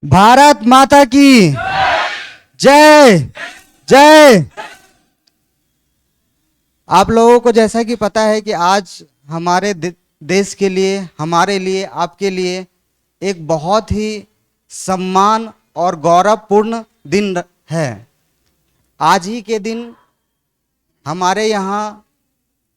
भारत माता की जय जय। आप लोगों को जैसा कि पता है कि आज हमारे देश के लिए, हमारे लिए, आपके लिए एक बहुत ही सम्मान और गौरवपूर्ण दिन है। आज ही के दिन हमारे यहाँ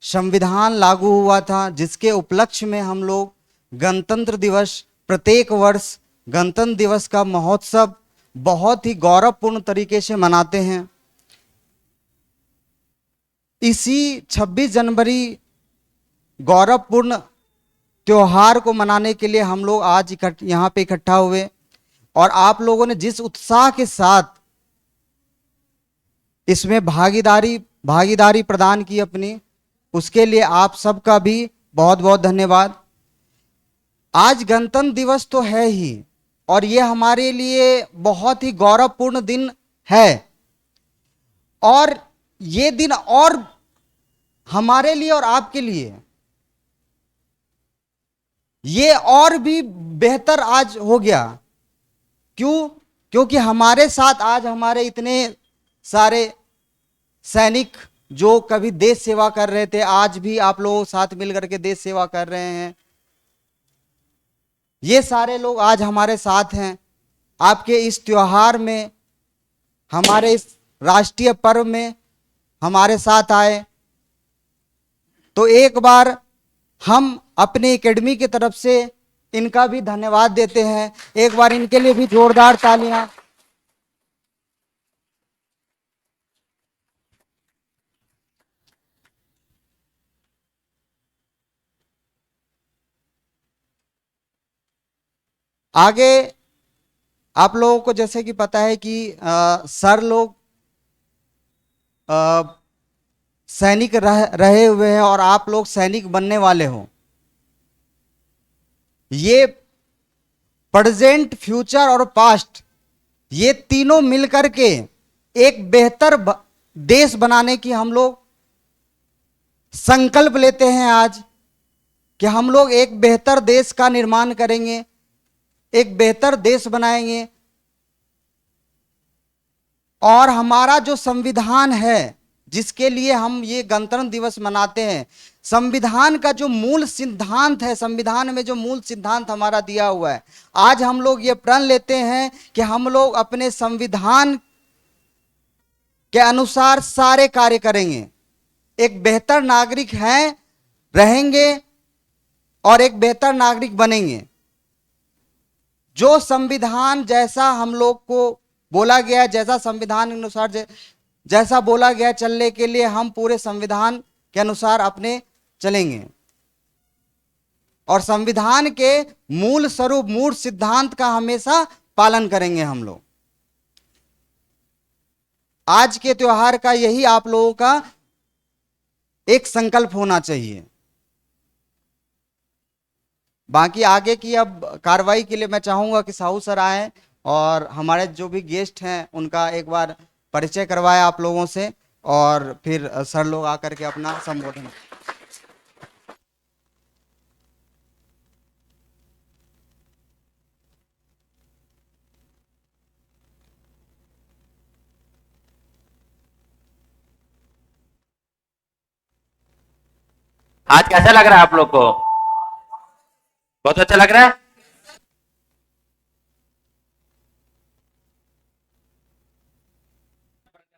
संविधान लागू हुआ था, जिसके उपलक्ष्य में हम लोग गणतंत्र दिवस, प्रत्येक वर्ष गणतंत्र दिवस का महोत्सव बहुत ही गौरवपूर्ण तरीके से मनाते हैं। इसी 26 जनवरी गौरवपूर्ण त्योहार को मनाने के लिए हम लोग आज यहाँ पे इकट्ठा हुए, और आप लोगों ने जिस उत्साह के साथ इसमें भागीदारी प्रदान की अपनी, उसके लिए आप सबका भी बहुत बहुत धन्यवाद। आज गणतंत्र दिवस तो है ही, और ये हमारे लिए बहुत ही गौरवपूर्ण दिन है, और ये दिन और हमारे लिए और आपके लिए ये और भी बेहतर आज हो गया। क्यों? क्योंकि हमारे साथ आज हमारे इतने सारे सैनिक जो कभी देश सेवा कर रहे थे, आज भी आप लोगों के साथ मिलकर के देश सेवा कर रहे हैं। ये सारे लोग आज हमारे साथ हैं। आपके इस त्योहार में, हमारे इस राष्ट्रीय पर्व में हमारे साथ आए, तो एक बार हम अपने एकेडमी की तरफ से इनका भी धन्यवाद देते हैं। एक बार इनके लिए भी जोरदार तालियां। आगे आप लोगों को जैसे कि पता है कि सर लोग सैनिक रहे हुए हैं, और आप लोग सैनिक बनने वाले हो। ये प्रेजेंट, फ्यूचर और पास्ट, ये तीनों मिलकर के एक बेहतर देश बनाने की हम लोग संकल्प लेते हैं आज, कि हम लोग एक बेहतर देश का निर्माण करेंगे, एक बेहतर देश बनाएंगे। और हमारा जो संविधान है, जिसके लिए हम ये गणतंत्र दिवस मनाते हैं, संविधान का जो मूल सिद्धांत है, संविधान में जो मूल सिद्धांत हमारा दिया हुआ है, आज हम लोग ये प्रण लेते हैं कि हम लोग अपने संविधान के अनुसार सारे कार्य करेंगे, एक बेहतर नागरिक हैं, रहेंगे और एक बेहतर नागरिक बनेंगे। जो संविधान जैसा हम लोग को बोला गया, जैसा संविधान के अनुसार जैसा बोला गया चलने के लिए, हम पूरे संविधान के अनुसार अपने चलेंगे, और संविधान के मूल स्वरूप, मूल सिद्धांत का हमेशा पालन करेंगे हम लोग। आज के त्योहार का यही आप लोगों का एक संकल्प होना चाहिए। बाकी आगे की अब कार्रवाई के लिए मैं चाहूंगा कि साहू सर आए, और हमारे जो भी गेस्ट हैं उनका एक बार परिचय करवाए आप लोगों से, और फिर सर लोग आकर के अपना संबोधन। आज कैसा लग रहा है आप लोग को? बहुत अच्छा लग रहा है।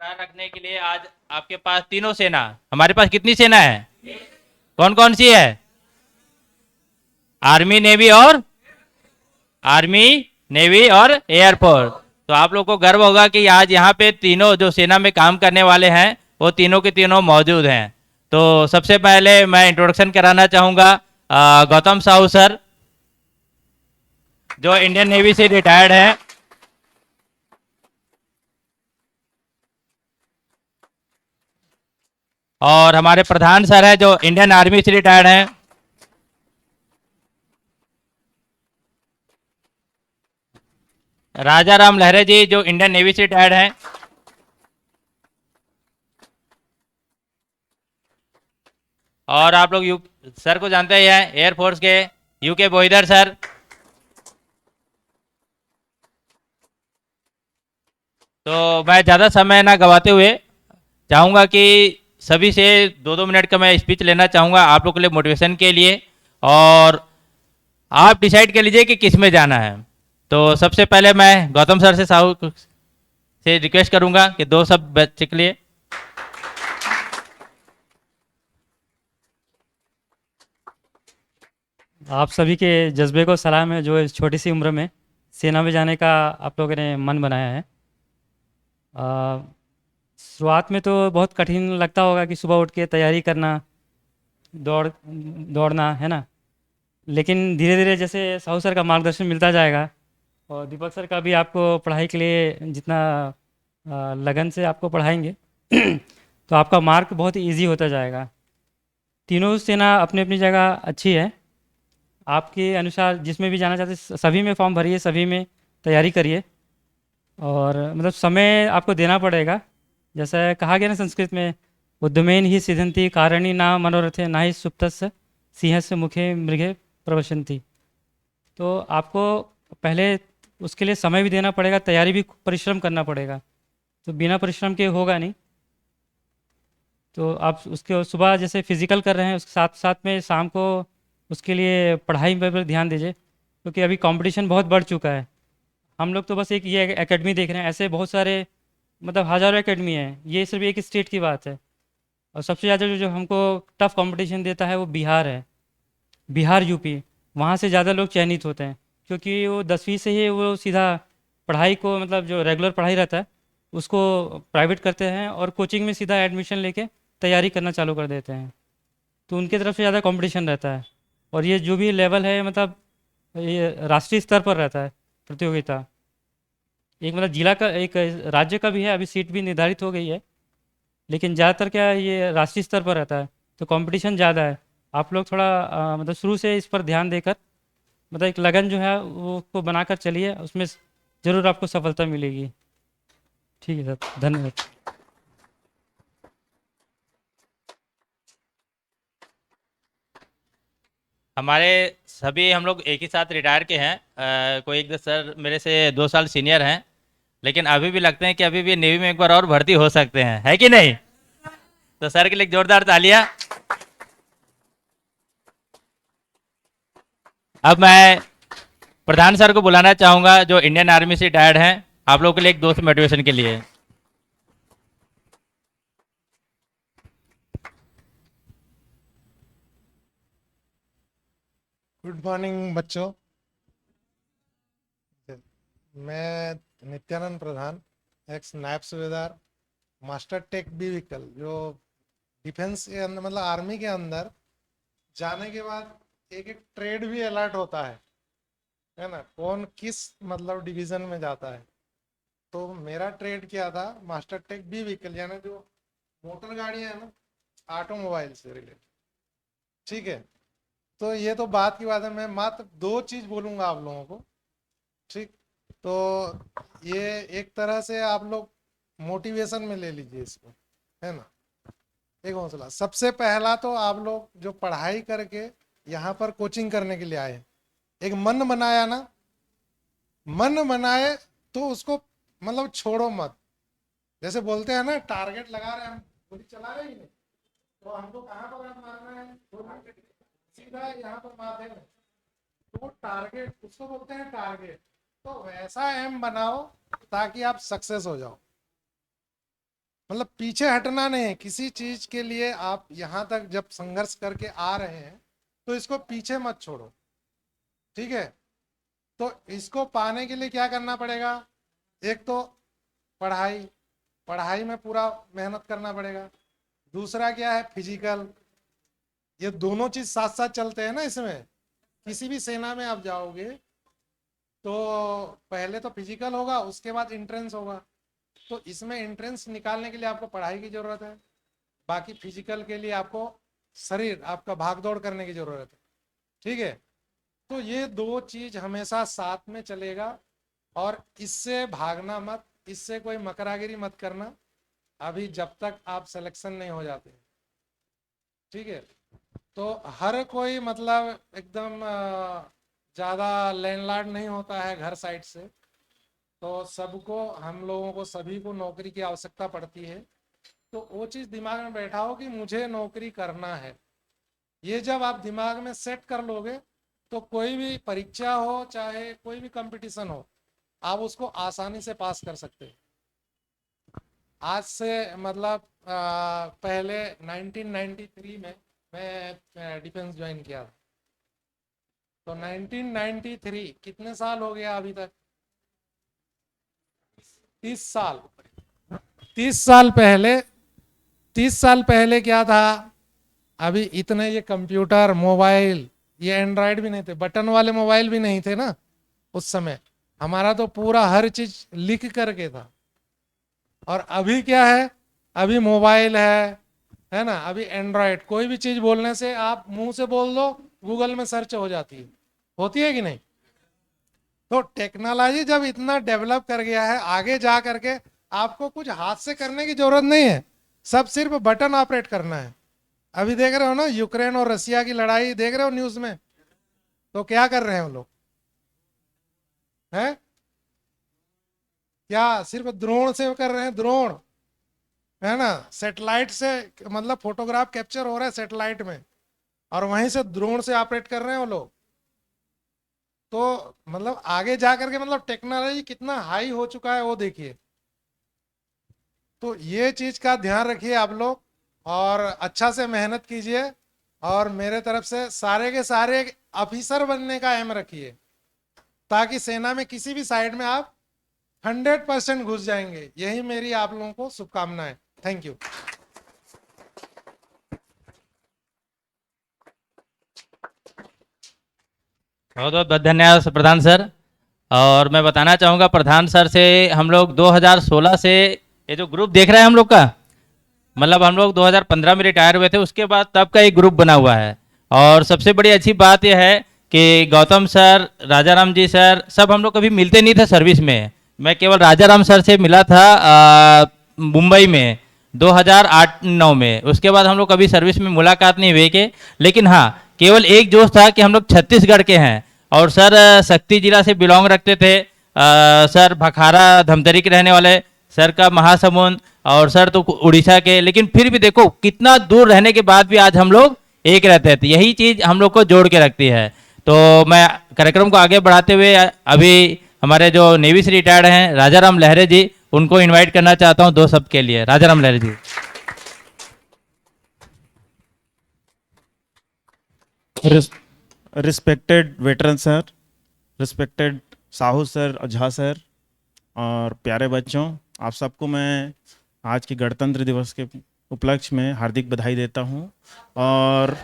बरकरार रखने के लिए आज आपके पास तीनों सेना, हमारे पास कितनी सेना है? कौन कौन सी है? आर्मी, नेवी और एयरफोर्स। तो आप लोग को गर्व होगा कि आज यहाँ पे तीनों जो सेना में काम करने वाले हैं, वो तीनों के तीनों मौजूद हैं। तो सबसे पहले मैं इंट्रोडक्शन कराना चाहूँगा गौतम साहू सर, जो इंडियन नेवी से रिटायर्ड हैं। और हमारे प्रधान सर है, जो इंडियन आर्मी से रिटायर्ड हैं। राजा राम लहरे जी, जो इंडियन नेवी से रिटायर्ड हैं। और आप लोग सर को जानते ही हैं, एयरफोर्स के यूके बोईदर सर। तो मैं ज़्यादा समय ना गवाते हुए चाहूँगा कि सभी से 2-2 मिनट का मैं स्पीच लेना चाहूँगा आप लोग के लिए मोटिवेशन के लिए। और आप डिसाइड कर लीजिए कि किस में जाना है। तो सबसे पहले मैं गौतम सर से साहू से रिक्वेस्ट करूँगा कि दो सब बच्चे के लिए। आप सभी के जज्बे को सलाम है जो इस छोटी सी उम्र में सेना में जाने का आप लोगों ने मन बनाया है। आ, शुरुआत में तो बहुत कठिन लगता होगा कि सुबह उठ के तैयारी करना, दौड़ना है ना। लेकिन धीरे धीरे जैसे साहू सर का मार्गदर्शन मिलता जाएगा और दीपक सर का भी आपको पढ़ाई के लिए जितना लगन से आपको पढ़ाएंगे तो आपका मार्क बहुत इजी होता जाएगा। तीनों सेना अपनी अपनी जगह अच्छी है। आपके अनुसार जिसमें भी जाना चाहते सभी में फॉर्म भरिए, सभी में तैयारी करिए और मतलब समय आपको देना पड़ेगा। जैसा कहा गया ना संस्कृत में, उद्यमेन ही सिद्धंति कारणी ना मनोरथे ना ही सुप्तस्य सिंहस्य मुखे मृगे प्रवशंति। तो आपको पहले उसके लिए समय भी देना पड़ेगा, तैयारी भी परिश्रम करना पड़ेगा। तो बिना परिश्रम के होगा नहीं। तो आप उसके सुबह जैसे फिजिकल कर रहे हैं उसके साथ साथ में शाम को उसके लिए पढ़ाई पर भी ध्यान दीजिए, क्योंकि अभी कंपटीशन बहुत बढ़ चुका है। हम लोग तो बस एक ये एकेडमी देख रहे हैं, ऐसे बहुत सारे मतलब हज़ारों एकेडमी है। ये सिर्फ एक स्टेट की बात है। और सबसे ज़्यादा जो जो हमको टफ कंपटीशन देता है वो बिहार है। बिहार, यूपी, वहाँ से ज़्यादा लोग चयनित होते हैं, क्योंकि वो 10वीं से ही वो सीधा पढ़ाई को मतलब जो रेगुलर पढ़ाई रहता है उसको प्राइवेट करते हैं और कोचिंग में सीधा एडमिशन लेके तैयारी करना चालू कर देते हैं। तो उनके तरफ से ज़्यादा कंपटीशन रहता है। और ये जो भी लेवल है मतलब ये राष्ट्रीय स्तर पर रहता है प्रतियोगिता। एक मतलब जिला का, एक राज्य का भी है, अभी सीट भी निर्धारित हो गई है। लेकिन ज़्यादातर क्या है, ये राष्ट्रीय स्तर पर रहता है, तो कंपटीशन ज़्यादा है। आप लोग थोड़ा मतलब शुरू से इस पर ध्यान देकर मतलब एक लगन जो है वो को बनाकर चलिए, उसमें ज़रूर आपको सफलता मिलेगी। ठीक है सर, धन्यवाद। हमारे सभी हम लोग एक ही साथ रिटायर के हैं। कोई एक दो सर मेरे से 2 साल सीनियर हैं, लेकिन अभी भी लगते हैं कि अभी भी नेवी में एक बार और भर्ती हो सकते हैं, है कि नहीं? तो सर के लिए एक जोरदार तालियां। अब मैं प्रधान सर को बुलाना चाहूंगा जो इंडियन आर्मी से रिटायर्ड हैं, आप लोगों के लिए एक दोस्त मोटिवेशन के लिए। गुड मॉर्निंग बच्चों। मैं नित्यानंद प्रधान, एक्स नायब सूबेदार, मास्टर टेक बी व्हीकल, जो डिफेंस के अंदर मतलब आर्मी के अंदर जाने के बाद एक एक ट्रेड भी अलर्ट होता है ना, कौन किस मतलब डिवीजन में जाता है। तो मेरा ट्रेड क्या था, मास्टर टेक बी व्हीकल, यानी जो मोटर गाड़ियां है ना, ऑटोमोबाइल से रिलेटेड। ठीक है, तो ये तो बात की बात है। मैं मात्र 2 चीज बोलूंगा आप लोगों को। ठीक, तो ये एक तरह से आप लोग मोटिवेशन में ले लीजिए इसको, है ना। एक हौसला, सबसे पहला तो आप लोग जो पढ़ाई करके यहाँ पर कोचिंग करने के लिए आए, एक मन बनाया ना, मन बनाए तो उसको मतलब छोड़ो मत। जैसे बोलते हैं ना, टारगेट लगा रहे हैं, हम गोली चला रहे ही नहीं, तो हमको कहाँ पर मारना है, सीधा यहाँ पर मारते हैं। तो टारगेट उसको बोलते हैं टारगेट। तो वैसा एम बनाओ ताकि आप सक्सेस हो जाओ। मतलब पीछे हटना नहीं, किसी चीज के लिए आप यहाँ तक जब संघर्ष करके आ रहे हैं तो इसको पीछे मत छोड़ो। ठीक है, तो इसको पाने के लिए क्या करना पड़ेगा, एक तो पढ़ाई, पढ़ाई में पूरा मेहनत करना पड़ेगा। दूसरा क्या है, फिजिकल। ये दोनों चीज साथ साथ चलते हैं ना इसमें। किसी भी सेना में आप जाओगे तो पहले तो फिजिकल होगा, उसके बाद एंट्रेंस होगा। तो इसमें एंट्रेंस निकालने के लिए आपको पढ़ाई की जरूरत है, बाकी फिजिकल के लिए आपको शरीर आपका भाग दौड़ करने की जरूरत है। ठीक है, तो ये 2 चीज हमेशा साथ में चलेगा और इससे भागना मत, इससे कोई मकरागिरी मत करना अभी जब तक आप सिलेक्शन नहीं हो जाते। ठीक है, तो हर कोई मतलब एकदम ज़्यादा लैंडलॉर्ड नहीं होता है घर साइड से। तो सबको, हम लोगों को सभी को नौकरी की आवश्यकता पड़ती है। तो वो चीज़ दिमाग में बैठा हो कि मुझे नौकरी करना है। ये जब आप दिमाग में सेट कर लोगे तो कोई भी परीक्षा हो, चाहे कोई भी कंपटीशन हो, आप उसको आसानी से पास कर सकते हैं। आज से मतलब पहले 1993 में मैं डिफेंस ज्वाइन किया था। तो 1993 कितने साल हो गया अभी तक? 30 साल। 30 साल पहले क्या था? अभी इतने ये कंप्यूटर, मोबाइल, ये एंड्रॉयड भी नहीं थे, बटन वाले मोबाइल भी नहीं थे ना उस समय। हमारा तो पूरा हर चीज लिख करके था। और अभी क्या है? अभी मोबाइल है ना? अभी एंड्रॉयड, कोई भी चीज बोलने से आप मुंह से बोल दो, गूगल में सर्च हो जाती है। होती है कि नहीं? तो टेक्नोलॉजी जब इतना डेवलप कर गया है, आगे जा करके आपको कुछ हाथ से करने की जरूरत नहीं है, सब सिर्फ बटन ऑपरेट करना है। अभी देख रहे हो ना, यूक्रेन और रसिया की लड़ाई देख रहे हो न्यूज में? तो क्या कर रहे हैं वो लोग? हैं? क्या सिर्फ ड्रोन से कर रहे हैं? ड्रोन, है ना? सैटेलाइट से, मतलब फोटोग्राफ कैप्चर हो रहा है सैटेलाइट में, और वहीं से ड्रोन से ऑपरेट कर रहे हैं वो लोग। तो मतलब आगे जा करके मतलब टेक्नोलॉजी कितना हाई हो चुका है वो देखिए। तो ये चीज का ध्यान रखिए आप लोग, और अच्छा से मेहनत कीजिए, और मेरे तरफ से सारे के सारे ऑफिसर बनने का एम रखिए, ताकि सेना में किसी भी साइड में आप 100% घुस जाएंगे। यही मेरी आप लोगों को शुभकामनाएं। Thank you. बहुत बहुत धन्यवाद प्रधान सर। और मैं बताना चाहूँगा प्रधान सर से हम लोग 2016 से ये जो ग्रुप देख रहे हैं हम लोग का, मतलब हम लोग 2015 में रिटायर हुए थे, उसके बाद तब का एक ग्रुप बना हुआ है। और सबसे बड़ी अच्छी बात यह है कि गौतम सर, राजा राम जी सर, सब हम लोग कभी मिलते नहीं थे सर्विस में। मैं केवल राजा राम सर से मिला था मुंबई में 2008-9 में। उसके बाद हम लोग कभी सर्विस में मुलाकात नहीं हुई के, लेकिन हाँ केवल एक जोश था कि हम लोग छत्तीसगढ़ के हैं और सर शक्ति जिला से बिलोंग रखते थे। सर भखारा धमतरी के रहने वाले, सर का महासमुंद, और सर तो उड़ीसा के। लेकिन फिर भी देखो कितना दूर रहने के बाद भी आज हम लोग एक रहते थे। यही चीज हम लोग को जोड़ के रखती है। तो मैं कार्यक्रम को आगे बढ़ाते हुए अभी हमारे जो नेवी से रिटायर्ड हैं राजाराम लहरे जी, उनको इनवाइट करना चाहता हूं 2 शब्द के लिए। Rajaram Lahre ji. Respected veteran sir, respected Sahu sir और झा सर, और प्यारे बच्चों, आप सबको मैं आज की गणतंत्र दिवस के उपलक्ष्य में हार्दिक बधाई देता हूं। और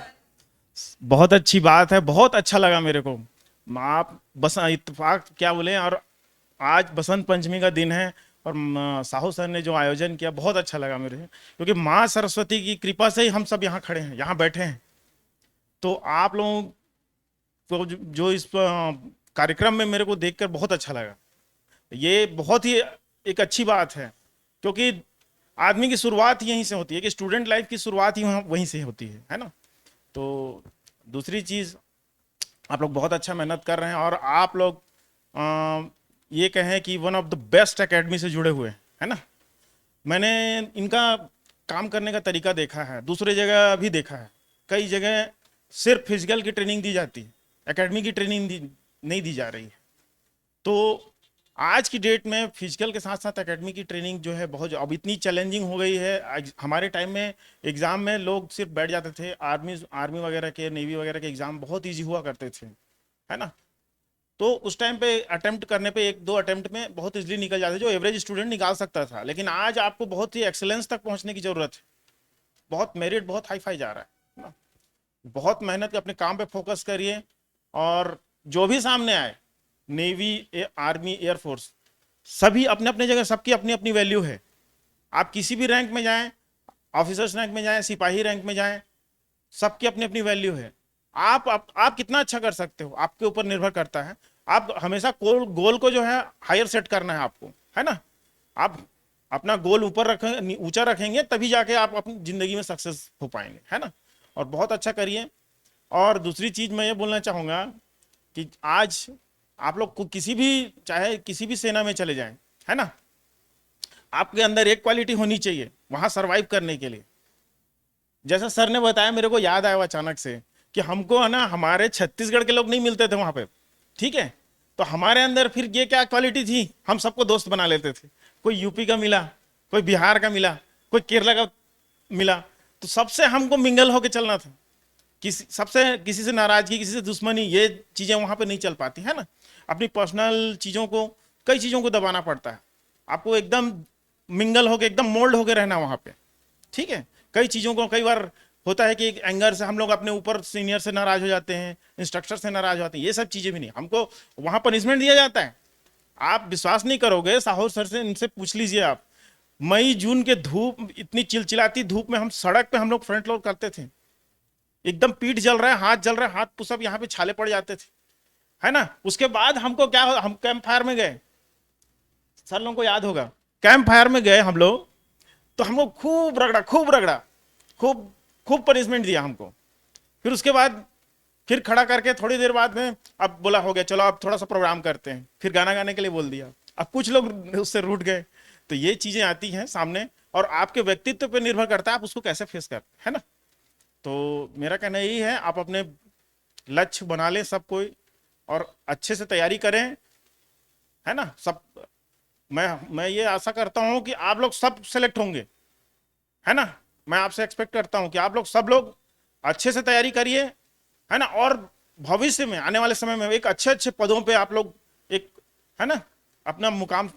बहुत अच्छी बात है, बहुत अच्छा लगा मेरे को। आप बस इत्तेफाक क्या बोले, और आज बसंत पंचमी का दिन है और साहू सर ने जो आयोजन किया बहुत अच्छा लगा मेरे, क्योंकि माँ सरस्वती की कृपा से ही हम सब यहाँ खड़े हैं, यहाँ बैठे हैं। तो आप लोगों को जो इस कार्यक्रम में मेरे को देखकर बहुत अच्छा लगा। ये बहुत ही एक अच्छी बात है, क्योंकि आदमी की शुरुआत यहीं से होती है, कि स्टूडेंट लाइफ की शुरुआत ही वहीं से होती है ना। तो दूसरी चीज़, आप लोग बहुत अच्छा मेहनत कर रहे हैं, और आप लोग ये कहें कि one of the best academy से जुड़े हुए हैं, है ना। मैंने इनका काम करने का तरीका देखा है, दूसरी जगह भी देखा है। कई जगह सिर्फ फिजिकल की ट्रेनिंग दी जाती है, एकेडमी की ट्रेनिंग नहीं दी जा रही है। तो आज की डेट में फिजिकल के साथ साथ एकेडमी की ट्रेनिंग जो है बहुत, अब इतनी चैलेंजिंग हो गई है। हमारे टाइम में एग्ज़ाम में लोग सिर्फ बैठ जाते थे, आर्मी वगैरह के, नेवी वगैरह के एग्ज़ाम बहुत ईजी हुआ करते थे, है ना। तो उस टाइम पे अटेम्प्ट करने पे 1-2 अटेम्प्ट में बहुत इजीली निकल जाते, जो एवरेज स्टूडेंट निकाल सकता था। लेकिन आज आपको बहुत ही एक्सेलेंस तक पहुंचने की जरूरत है। बहुत मेरिट बहुत हाई फाई जा रहा है ना। बहुत मेहनत अपने काम पे फोकस करिए, और जो भी सामने आए, नेवी, आर्मी, एयरफोर्स, सभी अपने अपने जगह, सबकी अपनी अपनी वैल्यू है। आप किसी भी रैंक में जाएं, ऑफिसर्स रैंक में जाएं, सिपाही रैंक में जाएं, सबकी अपनी अपनी वैल्यू है। आप कितना अच्छा कर सकते हो आपके ऊपर निर्भर करता है। आप हमेशा गोल को जो है हायर सेट करना है आपको, है ना। आप अपना गोल ऊंचा रखेंगे तभी जाके आप अपनी जिंदगी में सक्सेस हो पाएंगे, है ना। और बहुत अच्छा करिए। और दूसरी चीज मैं ये बोलना चाहूँगा कि आज आप लोग को किसी भी, चाहे किसी भी सेना में चले जाएं, है ना, आपके अंदर एक क्वालिटी होनी चाहिए वहां सरवाइव करने के लिए। जैसा सर ने बताया, मेरे को याद आया अचानक से कि हमको है ना, हमारे छत्तीसगढ़ के लोग नहीं मिलते थे वहां पे, ठीक है, तो हमारे अंदर फिर ये क्या क्वालिटी थी, हम सबको दोस्त बना लेते थे। कोई यूपी का मिला, कोई बिहार का मिला, कोई केरला का मिला, तो सबसे हमको मिंगल होके चलना था। किसी से नाराजगी, किसी से दुश्मनी, ये चीजें वहां पे नहीं चल पाती है ना। अपनी पर्सनल चीजों को, कई चीजों को दबाना पड़ता है, आपको एकदम मिंगल होके, एकदम मोल्ड होके रहना वहां पे, ठीक है। कई चीजों को, कई बार होता है कि एंगर से हम लोग अपने ऊपर सीनियर से नाराज हो जाते हैं, इंस्ट्रक्टर से नाराज हो जाते हैं, ये सब चीजें भी नहीं, हमको वहां पनिशमेंट दिया जाता है। आप विश्वास नहीं करोगे, साहू सर से, इनसे पूछ लीजिए आप, मई जून के धूप, इतनी चिलचिलाती धूप में हम सड़क पे हम लोग फ्रंट लोड करते थे, एकदम पीठ जल रहा है, हाथ जल रहा है, हाथ पुशअप यहाँ पे छाले पड़ जाते थे, है ना। उसके बाद हमको क्या, हम कैंप फायर में गए, सर लोगों को याद होगा, कैंप फायर में गए हम लोग, तो हमको खूब रगड़ा, खूब खूब पनिशमेंट दिया हमको। फिर उसके बाद फिर खड़ा करके थोड़ी देर बाद में अब बोला हो गया, चलो अब थोड़ा सा प्रोग्राम करते हैं, फिर गाना गाने के लिए बोल दिया। अब कुछ लोग उससे रूठ गए। तो ये चीजें आती हैं सामने, और आपके व्यक्तित्व पे निर्भर करता है आप उसको कैसे फेस करते हैं, है ना। तो मेरा कहना यही है, आप अपने लक्ष्य बना लें सब कोई, और अच्छे से तैयारी करें, है ना। सब मैं ये आशा करता हूं कि आप लोग सब सेलेक्ट होंगे, है ना। मैं आपसे एक्सपेक्ट करता हूं कि आप लोग सब लोग अच्छे से तैयारी करिए, है ना, और भविष्य में, आने वाले समय में एक अच्छे अच्छे पदों पे आप लोग एक, है ना, अपना मुकाम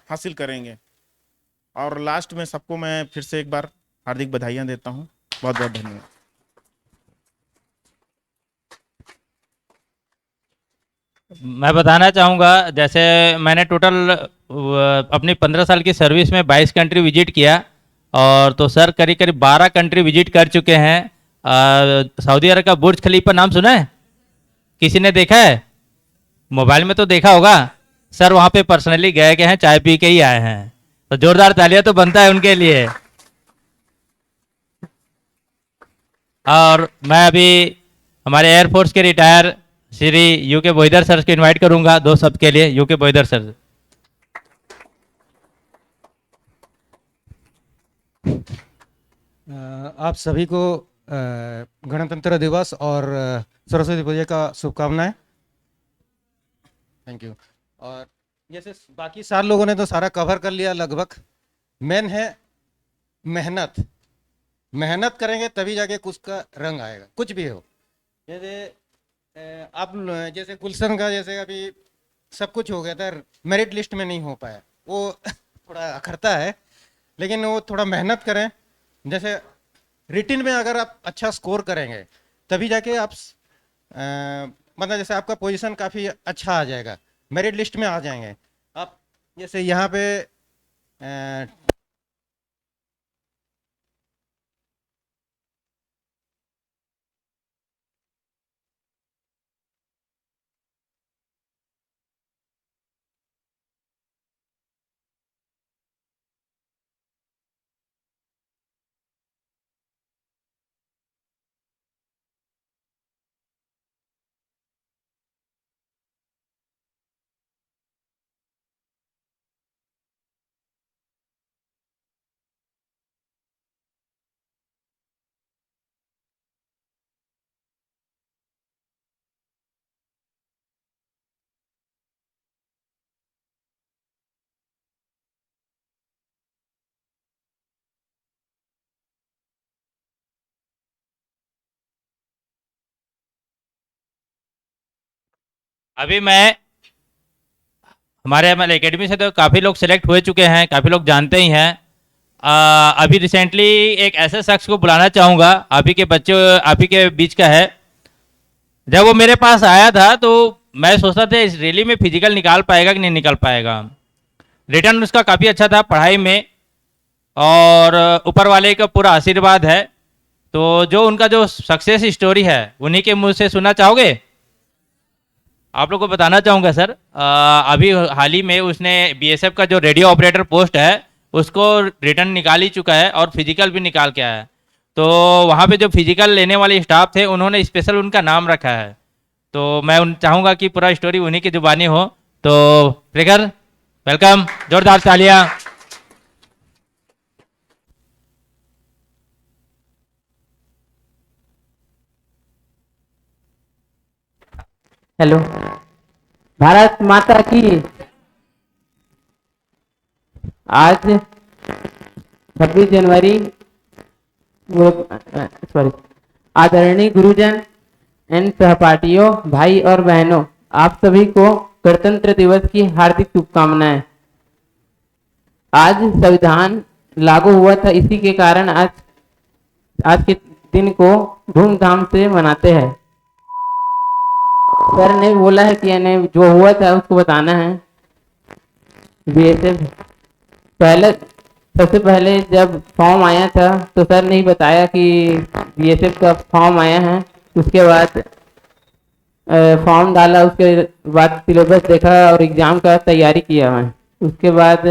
हासिल करेंगे। और लास्ट में सबको मैं फिर से एक बार हार्दिक बधाइयां देता हूं। बहुत बहुत धन्यवाद। मैं बताना चाहूँगा, जैसे मैंने टोटल अपनी 15 साल की सर्विस में 22 कंट्री विजिट किया, और तो सर करीब करीब 12 कंट्री विजिट कर चुके हैं। सऊदी अरब का बुर्ज खलीफा नाम सुना है? किसी ने देखा है? मोबाइल में तो देखा होगा। सर वहाँ पे पर्सनली गए हैं, चाय पी के ही आए हैं, तो जोरदार तालियां तो बनता है उनके लिए। और मैं अभी हमारे एयरफोर्स के retire Shri UK Boidar sir को इनवाइट करूंगा दो शब्द के लिए। UK Boidar sir. आप सभी को गणतंत्र दिवस और सरस्वती पूजा का शुभकामनाएं। Thank you. और जैसे बाकी सारे लोगों ने तो सारा कवर कर लिया लगभग। मेन है मेहनत। मेहनत करेंगे तभी जाके कुछ का रंग आएगा, कुछ भी हो। जैसे आप जैसे गुलशन का, जैसे अभी सब कुछ हो गया था, मेरिट लिस्ट में नहीं हो पाया, वो थोड़ा अखरता है, लेकिन वो थोड़ा मेहनत करें। जैसे रिटिन में अगर आप अच्छा स्कोर करेंगे तभी जाके आप मतलब जैसे आपका पोजीशन काफ़ी अच्छा आ जाएगा, मेरिट लिस्ट में आ जाएंगे आप। जैसे यहाँ पे अभी मैं हमारे एकेडमी से तो काफ़ी लोग सिलेक्ट हो चुके हैं, काफ़ी लोग जानते ही हैं। अभी रिसेंटली एक ऐसे शख्स को बुलाना चाहूँगा, आप ही के बच्चे, आप ही के बीच का है। जब वो मेरे पास आया था तो मैं सोचता था इस रैली में फिजिकल निकाल पाएगा कि नहीं निकाल पाएगा। रिटर्न उसका काफ़ी अच्छा था पढ़ाई में, और ऊपर वाले का पूरा आशीर्वाद है। तो जो उनका जो सक्सेस स्टोरी है उन्हीं के मुंह से सुनना चाहोगे? आप लोग को बताना चाहूँगा सर, अभी हाल ही में उसने बीएसएफ का जो रेडियो ऑपरेटर पोस्ट है उसको रिटर्न निकाल ही चुका है, और फिजिकल भी निकाल के आया है। तो वहाँ पे जो फिजिकल लेने वाले स्टाफ थे उन्होंने स्पेशल उनका नाम रखा है। तो मैं चाहूँगा कि पूरा स्टोरी उन्हीं की जुबानी हो। तो ट्रिगर वेलकम, जोरदार तालियां। हेलो, भारत माता की। आज 26 जनवरी, सॉरी, आदरणीय गुरुजन एंड सहपाठियों, भाई और बहनों, आप सभी को गणतंत्र दिवस की हार्दिक शुभकामनाएं। आज संविधान लागू हुआ था, इसी के कारण आज के दिन को धूमधाम से मनाते हैं। सर ने बोला है कि यानी जो हुआ था उसको बताना है। बीएसएफ सबसे पहले जब फॉर्म आया था तो सर ने ही बताया कि बीएसएफ का फॉर्म आया है। उसके बाद फॉर्म डाला, उसके बाद सिलेबस देखा और एग्ज़ाम का तैयारी किया मैं। उसके बाद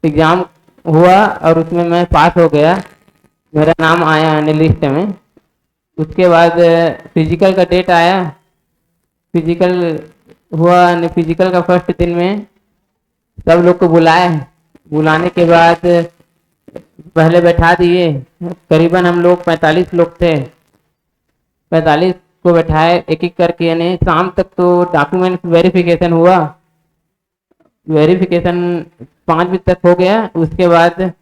एग्ज़ाम हुआ और उसमें मैं पास हो गया, मेरा नाम आया लिस्ट में। उसके बाद फिजिकल का डेट आया, फिजिकल हुआ। फिजिकल का फर्स्ट दिन में सब लोग को बुलाने के बाद पहले बैठा दिए। करीबन हम लोग 45 लोग थे, 45 को बैठाए एक एक करके। यानी शाम तक तो डॉक्यूमेंट वेरिफिकेशन हुआ, वेरिफिकेशन 5 बजे तक हो गया। उसके बाद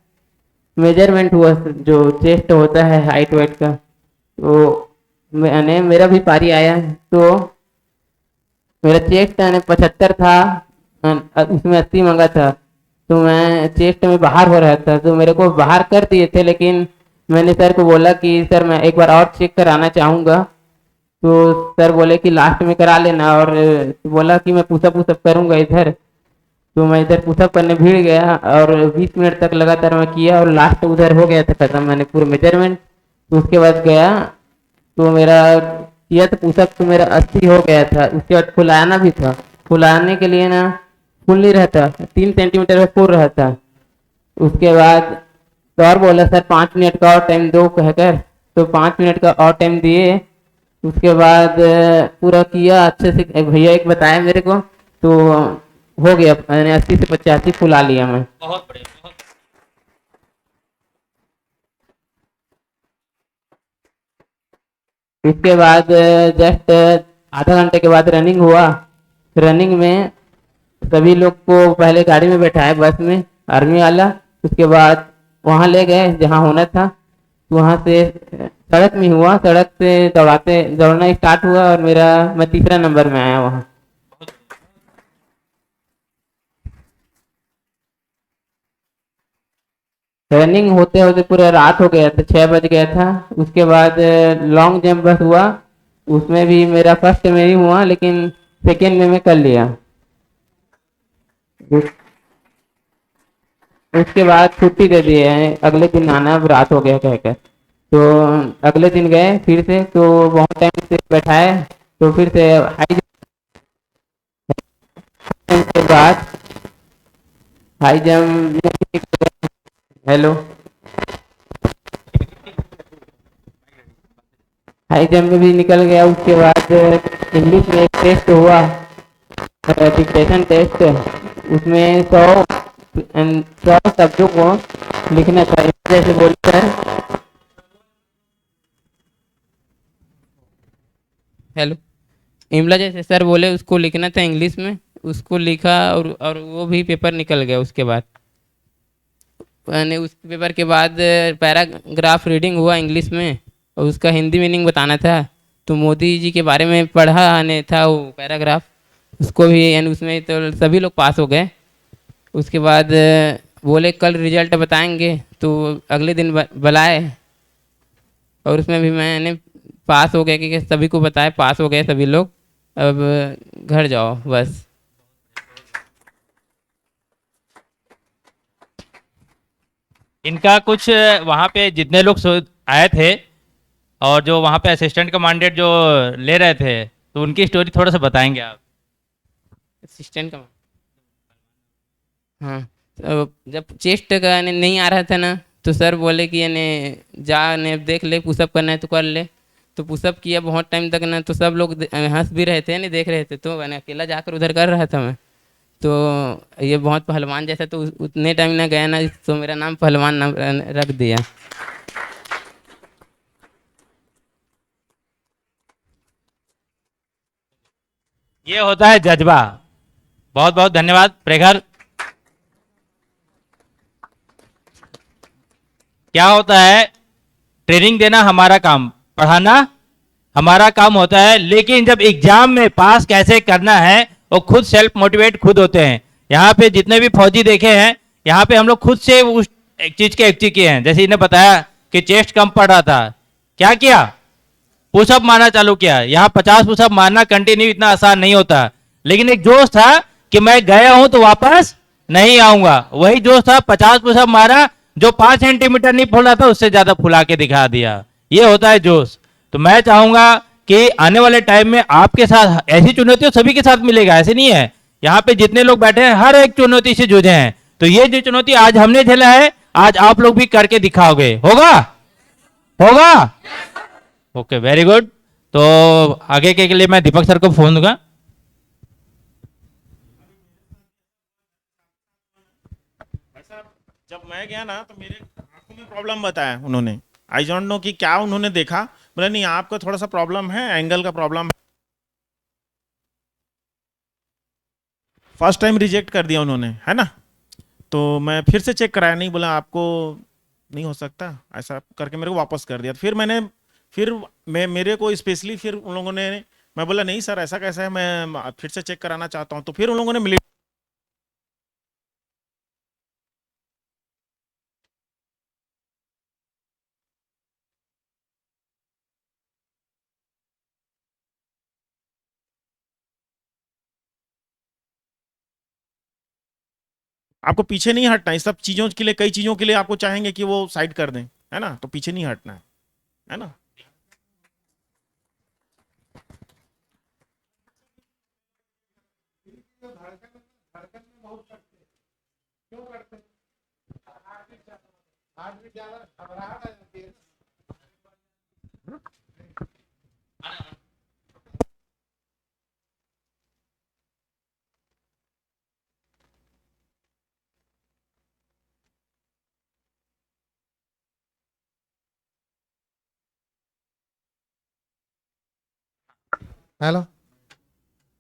मेजरमेंट हुआ, जो चेस्ट होता है हाइट वेट का। तो मैंने मेरा भी पारी आया, तो मेरा चेस्ट 75 था, उसमें 80 मंगा था। तो मैं चेस्ट में बाहर हो रहा था, तो मेरे को बाहर कर दिए थे, लेकिन मैंने सर को बोला कि सर मैं एक बार और चेक कराना चाहूँगा। तो सर बोले कि लास्ट में करा लेना, और बोला कि मैं पुशअप करूँगा इधर। तो मैं इधर पुशअप करने भीड़ गया और 20 मिनट तक लगातार मैं किया, और लास्ट उधर हो गया था खत्म, मैंने पूरे मेजरमेंट। तो उसके बाद गया तो मेरा किया तो पुशअप तो मेरा 80 हो गया था। उसके बाद फुलाना भी था, फुलाने के लिए ना फुल नहीं रहता, 3 सेंटीमीटर में फुल रहा था। उसके बाद तो और बोला सर 5 मिनट का और टाइम दो कहकर, तो 5 मिनट का और टाइम दिए। उसके बाद पूरा किया अच्छे से, भैया एक बताया मेरे को, तो हो गया 80 से 85 फुला लिया मैं। बहुत बढ़िया, बहुत इसके बाद जस्ट आधा घंटे के बाद रनिंग हुआ। रनिंग में सभी लोग को पहले गाड़ी में बैठाया, बस में, आर्मी वाला। उसके बाद वहाँ ले गए जहाँ होना था। वहाँ से सड़क में हुआ, सड़क से दौड़ना स्टार्ट हुआ, और मैं 3रा नंबर में आया वहाँ। रनिंग होते होते पूरा रात हो गया था, 6 बज गया था। उसके बाद लॉन्ग जंप बस हुआ, उसमें भी मेरा फर्स्ट में ही हुआ, लेकिन सेकेंड में मैं कर लिया। उसके बाद छुट्टी दे दिए हैं, अगले दिन आना, अब रात हो गया कहकर। तो अगले दिन गए फिर से, तो बहुत टाइम से बैठाए, तो फिर से हाई जंप के बाद high jump, hello, high jump में भी निकल गया। उसके बाद इंग्लिश में एक टेस्ट हुआ, डिक्टेशन टेस्ट। उसमें 100 शब्दों को लिखना था, जैसे बोलते हैं। हेलो, इमला जैसे सर बोले उसको लिखना था इंग्लिश में, उसको लिखा, और वो भी पेपर निकल गया। उसके बाद मैंने उस पेपर के बाद पैराग्राफ रीडिंग हुआ इंग्लिश में, और उसका हिंदी मीनिंग बताना था। तो मोदी जी के बारे में पढ़ा ने था वो पैराग्राफ, उसको भी, यानी उसमें तो सभी लोग पास हो गए। उसके बाद बोले कल रिजल्ट बताएंगे, तो अगले दिन बुलाए, और उसमें भी मैंने पास हो गया, क्योंकि सभी को बताया पास हो गए सभी लोग। अब घर जाओ बस। इनका कुछ वहाँ पे जितने लोग आए थे और जो वहाँ पे असिस्टेंट कमांडेंट जो ले रहे थे, तो उनकी स्टोरी थोड़ा सा बताएंगे आप? असिस्टेंट का, हाँ, तो जब चेस्ट का नहीं आ रहा था ना, तो सर बोले कि यानी जा ने देख ले, पुशअप करना है तो कर ले। तो पुशअप किया बहुत टाइम तक ना, तो सब लोग हंस भी रहे थे, नहीं देख रहे थे, तो मैंने अकेला जाकर उधर कर रहा था मैं। तो ये बहुत पहलवान जैसा, तो उतने टाइम ना गया ना, तो मेरा नाम पहलवान नाम रख दिया। ये होता है जज्बा। बहुत बहुत धन्यवाद प्रेघर। क्या होता है, ट्रेनिंग देना हमारा काम, पढ़ाना हमारा काम होता है, लेकिन जब एग्जाम में पास कैसे करना है वो खुद सेल्फ मोटिवेट खुद होते हैं। यहाँ पे जितने भी फौजी देखे हैं, यहाँ पे हम लोग खुद से उस एक चीज के एक्टिव किए हैं। जैसे इन्हें बताया कि चेस्ट कम पड़ रहा था, क्या किया, पुशअप मारना चालू किया। यहाँ 50 पुशअप मारना कंटिन्यू इतना आसान नहीं होता, लेकिन एक जोश था कि मैं गया हूं तो वापस नहीं आऊंगा। वही जोश था, 50 पुशअप मारा, जो 5 सेंटीमीटर नहीं फूला था उससे ज्यादा फुला के दिखा दिया। ये होता है जोश। तो मैं चाहूंगा कि आने वाले टाइम में आपके साथ ऐसी चुनौतियों सभी के साथ मिलेगा, ऐसे नहीं है। यहाँ पे जितने लोग बैठे हैं हर एक चुनौती से जूझे हैं, तो ये जो चुनौती आज हमने झेला है, आज आप लोग भी करके दिखाओगे। होगा, होगा। Okay, very good. तो आगे के लिए मैं दीपक सर को फोन दूंगा। जब मैं गया ना तो मेरे आंखों में प्रॉब्लम बताया उन्होंने। आई डोंट नो कि क्या उन्होंने देखा, बोला नहीं आपका थोड़ा सा प्रॉब्लम है, एंगल का प्रॉब्लम है। फर्स्ट टाइम रिजेक्ट कर दिया उन्होंने, है ना। तो मैं फिर से चेक कराया, नहीं बोला आपको नहीं हो सकता, ऐसा करके मेरे को वापस कर दिया। फिर मैं मेरे को स्पेशली फिर उन लोगों ने, मैं बोला नहीं सर ऐसा कैसा है, मैं फिर से चेक कराना चाहता हूँ। तो फिर उन लोगों ने मिली। आपको पीछे नहीं हटना, इस सब चीजों के लिए, कई चीजों के लिए आपको चाहेंगे कि वो साइड कर दें, है ना, तो पीछे नहीं हटना है ना। हार्ट बीट ज्यादा घबराहट आ जाती है। हेलो।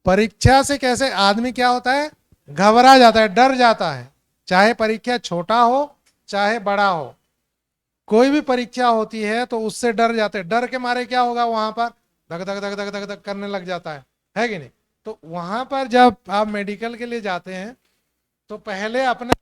परीक्षा से कैसे आदमी क्या होता है, घबरा जाता है, डर जाता है। चाहे परीक्षा छोटा हो चाहे बड़ा हो, कोई भी परीक्षा होती है तो उससे डर जाते हैं। डर के मारे क्या होगा, वहां पर धक धक धक धक धक धक करने लग जाता है कि नहीं। तो वहां पर जब आप मेडिकल के लिए जाते हैं तो पहले अपने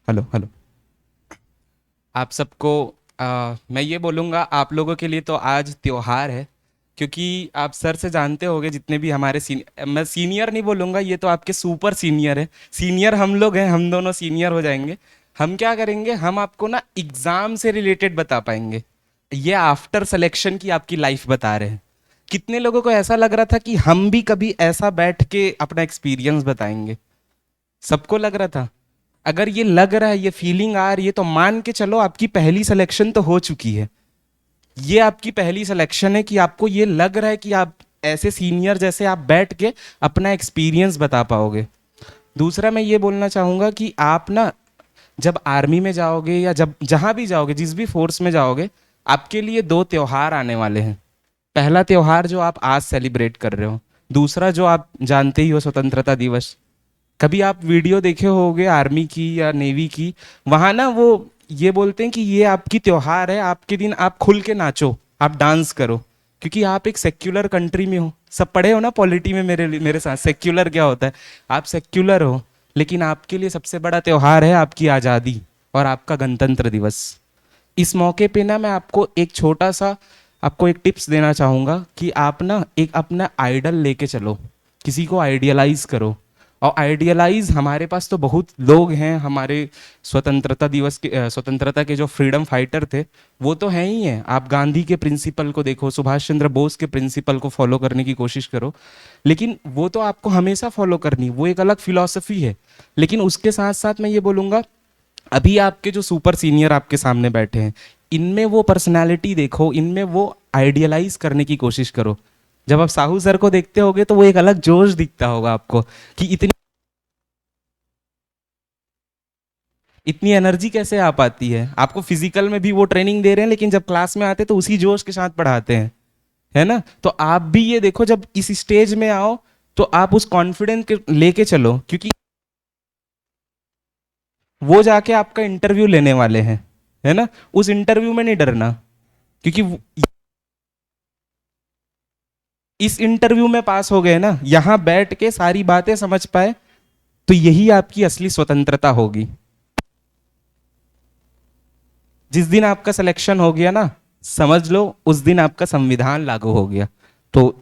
हेलो हेलो। आप सबको मैं ये बोलूँगा, आप लोगों के लिए तो आज त्योहार है, क्योंकि आप सर से जानते होंगे जितने भी हमारे मैं सीनियर नहीं बोलूँगा, ये तो आपके सुपर सीनियर है। सीनियर हम लोग हैं, हम दोनों सीनियर हो जाएंगे। हम क्या करेंगे, हम आपको ना एग्ज़ाम से रिलेटेड बता पाएंगे। ये आफ्टर सिलेक्शन की आपकी लाइफ बता रहे हैं। कितने लोगों को ऐसा लग रहा था कि हम भी कभी ऐसा बैठ के अपना एक्सपीरियंस बताएंगे? सबको लग रहा था। अगर ये लग रहा है, ये फीलिंग आ रही है, तो मान के चलो आपकी पहली सिलेक्शन तो हो चुकी है। ये आपकी पहली सिलेक्शन है कि आपको ये लग रहा है कि आप ऐसे सीनियर जैसे आप बैठ के अपना एक्सपीरियंस बता पाओगे। दूसरा मैं ये बोलना चाहूँगा कि आप ना जब आर्मी में जाओगे या जब जहाँ भी जाओगे, जिस भी फोर्स में जाओगे, आपके लिए 2 त्योहार आने वाले हैं। पहला त्योहार जो आप आज सेलिब्रेट कर रहे हो, दूसरा जो आप जानते ही हो, स्वतंत्रता दिवस। कभी आप वीडियो देखे होंगे आर्मी की या नेवी की, वहाँ ना वो ये बोलते हैं कि ये आपकी त्योहार है, आपके दिन आप खुल के नाचो, आप डांस करो, क्योंकि आप एक सेक्युलर कंट्री में हो। सब पढ़े हो ना पॉलिटी में मेरे साथ, सेक्युलर क्या होता है। आप सेक्युलर हो, लेकिन आपके लिए सबसे बड़ा त्योहार है आपकी आज़ादी और आपका गणतंत्र दिवस। इस मौके पे ना मैं आपको एक छोटा सा आपको एक टिप्स देना चाहूँगा कि आप ना एक अपना आइडल लेके चलो, किसी को आइडियलाइज करो। और आइडियलाइज हमारे पास तो बहुत लोग हैं, हमारे स्वतंत्रता दिवस के स्वतंत्रता के जो फ्रीडम फाइटर थे वो तो हैं ही हैं। आप गांधी के प्रिंसिपल को देखो, सुभाष चंद्र बोस के प्रिंसिपल को फॉलो करने की कोशिश करो, लेकिन वो तो आपको हमेशा फॉलो करनी, वो एक अलग फिलॉसफी है। लेकिन उसके साथ साथ मैं ये बोलूँगा, अभी आपके जो सुपर सीनियर आपके सामने बैठे हैं, इनमें वो पर्सनैलिटी देखो, इनमें वो आइडियलाइज करने की कोशिश करो। जब आप साहू सर को देखते होगे तो वो एक अलग जोश दिखता होगा आपको कि इतनी एनर्जी कैसे आ पाती है। आपको फिजिकल में भी वो ट्रेनिंग दे रहे हैं, लेकिन जब क्लास में आते तो उसी जोश के साथ पढ़ाते हैं, है ना। तो आप भी ये देखो, जब इस स्टेज में आओ तो आप उस कॉन्फिडेंस के लेके चलो, क्योंकि वो जाके आपका इंटरव्यू लेने वाले हैं, है ना। उस इंटरव्यू में नहीं डरना, क्योंकि इस इंटरव्यू में पास हो गए ना, यहां बैठ के सारी बातें समझ पाए, तो यही आपकी असली स्वतंत्रता होगी। जिस दिन आपका सिलेक्शन हो गया ना, समझ लो उस दिन आपका संविधान लागू हो गया। तो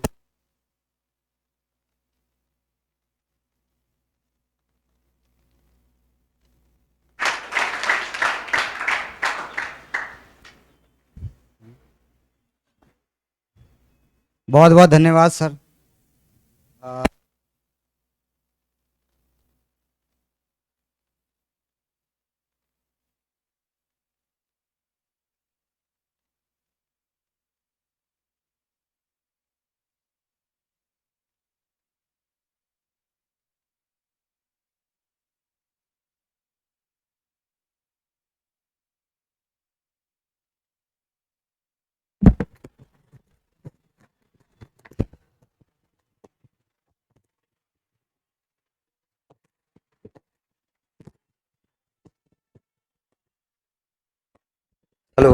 बहुत बहुत धन्यवाद sir. Hello.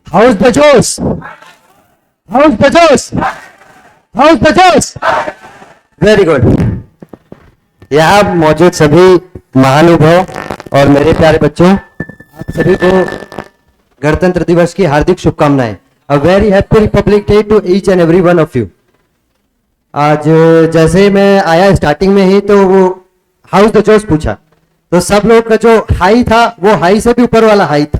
How's the Joes? How's the Joes? How's the Joes? Very good. यहाँ मौजूद सभी महानुभाव और मेरे प्यारे बच्चों, आप सभी को गणतंत्र दिवस की हार्दिक शुभकामनाएं। A very happy Republic Day to each and every one of you. आज जैसे मैं आया स्टार्टिंग में ही तो वो हाउस द जोश पूछा, तो सब लोग का जो हाई था वो हाई से भी ऊपर वाला हाई था।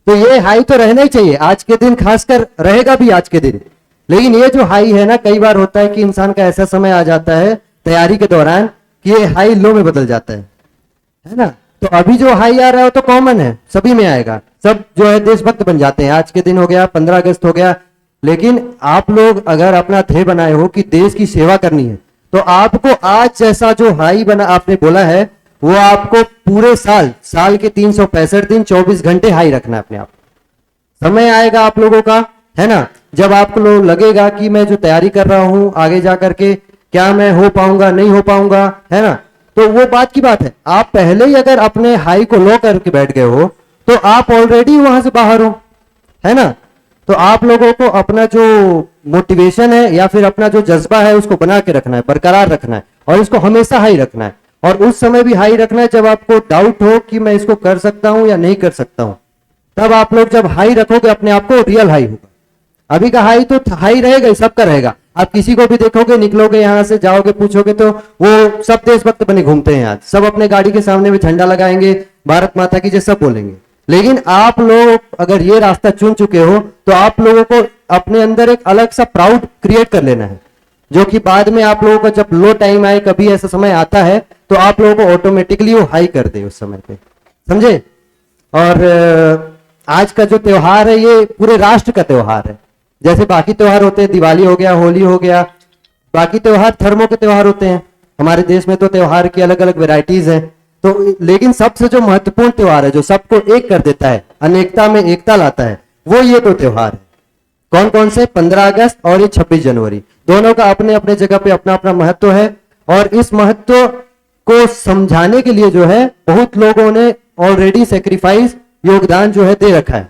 तो ये हाई तो रहना ही चाहिए, आज के दिन खासकर रहेगा भी आज के दिन। लेकिन ये जो हाई है ना, कई बार होता है कि इंसान का ऐसा समय आ जाता है तैयारी के दौरान कि ये हाई लो में बदल जाता है ना। तो अभी जो हाई आ रहा है वो तो कॉमन है, सभी में आएगा। सब जो है देशभक्त बन जाते हैं। आज के दिन हो गया, 15 अगस्त हो गया, लेकिन आप लोग अगर अपना ध्येय बनाए हो कि देश की सेवा करनी है, तो आपको आज जैसा जो हाई बना आपने बोला है, वो आपको पूरे साल के 365 दिन 24 घंटे हाई रखना है अपने आप। समय आएगा आप लोगों का, है ना, जब आपको लगेगा कि मैं जो तैयारी कर रहा हूं आगे जा करके क्या मैं हो पाऊंगा नहीं हो पाऊंगा, है ना। तो वो बात की बात है, आप पहले ही अगर अपने हाई को लो करके बैठ गए हो तो आप ऑलरेडी वहां से बाहर हो, है ना। तो आप लोगों को अपना जो मोटिवेशन है या फिर अपना जो जज्बा है उसको बना के रखना है, बरकरार रखना है और इसको हमेशा हाई रखना है। और उस समय भी हाई रखना है जब आपको डाउट हो कि मैं इसको कर सकता हूं या नहीं कर सकता हूं, तब आप लोग जब हाई रखोगे अपने आप को, रियल हाई होगा। अभी का हाई तो हाई रहेगा ही, सबका रहेगा। आप किसी को भी देखोगे, निकलोगे यहां से, जाओगे, पूछोगे तो वो सब देशभक्त बने घूमते हैं आज, सब अपने गाड़ी के सामने में झंडा लगाएंगे, भारत माता की जय सब बोलेंगे। लेकिन आप लोग अगर ये रास्ता चुन चुके हो तो आप लोगों को अपने अंदर एक अलग सा प्राउड क्रिएट कर लेना है, जो कि बाद में आप लोगों का जब लो टाइम आए, कभी ऐसा समय आता है तो आप लोगों को ऑटोमेटिकली वो हाई कर दे उस समय पे, समझे। और आज का जो त्योहार है ये पूरे राष्ट्र का त्योहार है। जैसे बाकी त्योहार होते हैं, दिवाली हो गया, होली हो गया, बाकी त्योहार धर्मों के त्योहार होते हैं। हमारे देश में तो त्योहार की अलग अलग वेराइटीज हैं, तो लेकिन सबसे जो महत्वपूर्ण त्योहार है, जो सबको एक कर देता है, अनेकता में एकता लाता है, वो ये दो त्योहार है। कौन कौन से? 15 अगस्त और ये 26 जनवरी। दोनों का अपने अपने जगह पे अपना अपना महत्व है। और इस महत्व को समझाने के लिए जो है बहुत लोगों ने ऑलरेडी सेक्रीफाइस, योगदान जो है दे रखा है।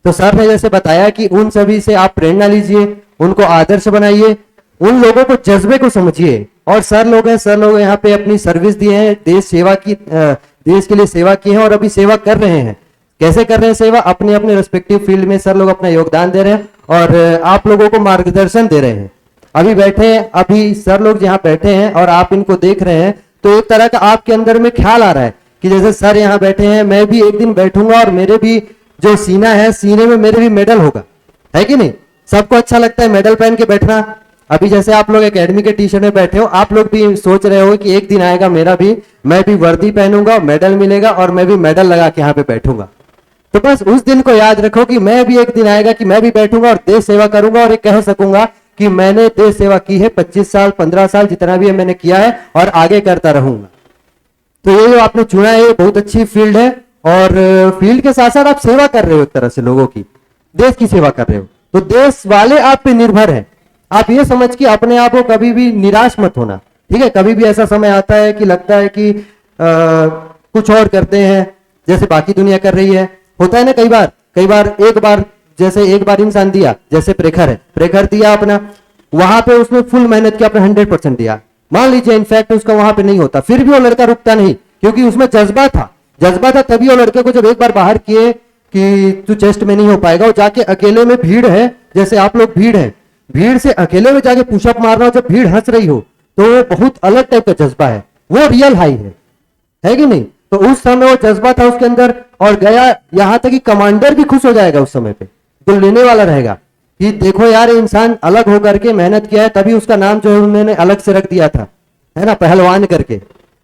तो सर ने जैसे बताया कि उन सभी से आप प्रेरणा लीजिए, उनको आदर्श बनाइए, उन लोगों को जज्बे को समझिए। और सर लोग हैं, सर लोग यहाँ पे अपनी सर्विस दिए हैं, देश सेवा की, देश के लिए सेवा की है और अभी सेवा कर रहे हैं। कैसे कर रहे हैं सेवा? अपने अपने रेस्पेक्टिव फील्ड में सर लोग अपना योगदान दे रहे हैं और आप लोगों को मार्गदर्शन दे रहे हैं। अभी बैठे हैं, अभी सर लोग जहाँ बैठे हैं और आप इनको देख रहे हैं, तो एक तरह का आपके अंदर में ख्याल आ रहा है कि जैसे सर यहाँ बैठे हैं, मैं भी एक दिन बैठूंगा और मेरे भी जो सीना है, सीने में मेरे भी मेडल होगा, है कि नहीं? सबको अच्छा लगता है मेडल पहन के बैठना। अभी जैसे आप लोग एकेडमी के टी शर्ट में बैठे हो, आप लोग भी सोच रहे हो कि एक दिन आएगा मेरा भी, मैं भी वर्दी पहनूंगा, मेडल मिलेगा और मैं भी मेडल लगा के यहाँ पे बैठूंगा। तो बस उस दिन को याद रखो कि मैं भी एक दिन आएगा कि मैं भी बैठूंगा और देश सेवा करूंगा और एक कह सकूंगा कि मैंने देश सेवा की है 25 साल 15 साल जितना भी है मैंने किया है और आगे करता रहूंगा। तो ये जो आपने चुना है ये बहुत अच्छी फील्ड है और फील्ड के साथ साथ आप सेवा कर रहे हो, एक तरह से लोगों की, देश की सेवा कर रहे हो। तो देश वाले आप पे निर्भर है। आप ये समझ के अपने आप को कभी भी निराश मत होना, ठीक है? कभी भी ऐसा समय आता है कि लगता है कि कुछ और करते हैं जैसे बाकी दुनिया कर रही है, होता है ना कई बार एक बार जैसे एक बार इंसान दिया, जैसे प्रेखर है, प्रेखर दिया अपना, वहां पे उसने फुल मेहनत किया, अपना 100% दिया। मान लीजिए इनफैक्ट उसका वहां पे नहीं होता, फिर भी वो लड़का रुकता नहीं, क्योंकि उसमें जज्बा था। तभी वो लड़के को जब एक बार बाहर किए कि तू चेस्ट में नहीं हो पाएगा, वो जाके अकेले में, भीड़ है जैसे आप लोग भीड़ है, भीड़ से अकेले में जाके पुशअप मारना, जब भीड़ हंस रही हो तो वो बहुत अलग टाइप का जज्बा है, वो रियल हाई है कि नहीं? तो उस समय वो जज्बा था उसके अंदर और गया, यहां तक कि कमांडर भी खुश हो जाएगा उस समय पे, जो लेने वाला रहेगा कि देखो यार इंसान अलग होकर के मेहनत किया है, तभी उसका नाम जो है उन्होंने अलग से रख दिया था, है ना, पहलवान करके।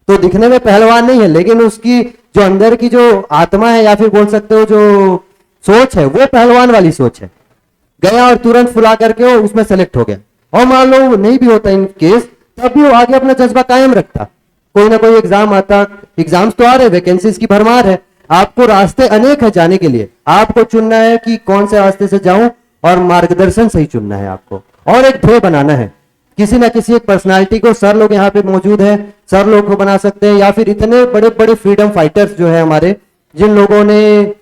तो दिखने में पहलवान नहीं है, लेकिन उसकी जो अंदर की जो आत्मा है या फिर बोल सकते हो जो सोच है, वो पहलवान वाली सोच है। गया और तुरंत फुला करके वो उसमें सेलेक्ट हो गया। और मान लो नहीं भी होता इन केस, तब भी वो आगे अपना जज्बा कायम रखता। कोई ना कोई एग्जाम आता, एग्जाम्स तो आ रहे, वैकेंसीज की भरमार है, आपको रास्ते अनेक है जाने के लिए, आपको चुनना है कि कौन से रास्ते से जाऊं और मार्गदर्शन सही चुनना है आपको, और एक ध्येय बनाना है। किसी ना किसी एक पर्सनालिटी को, सर लोग यहाँ पे मौजूद है, सर लोग को बना सकते हैं, या फिर इतने बड़े बड़े फ्रीडम फाइटर्स जो है हमारे, जिन लोगों ने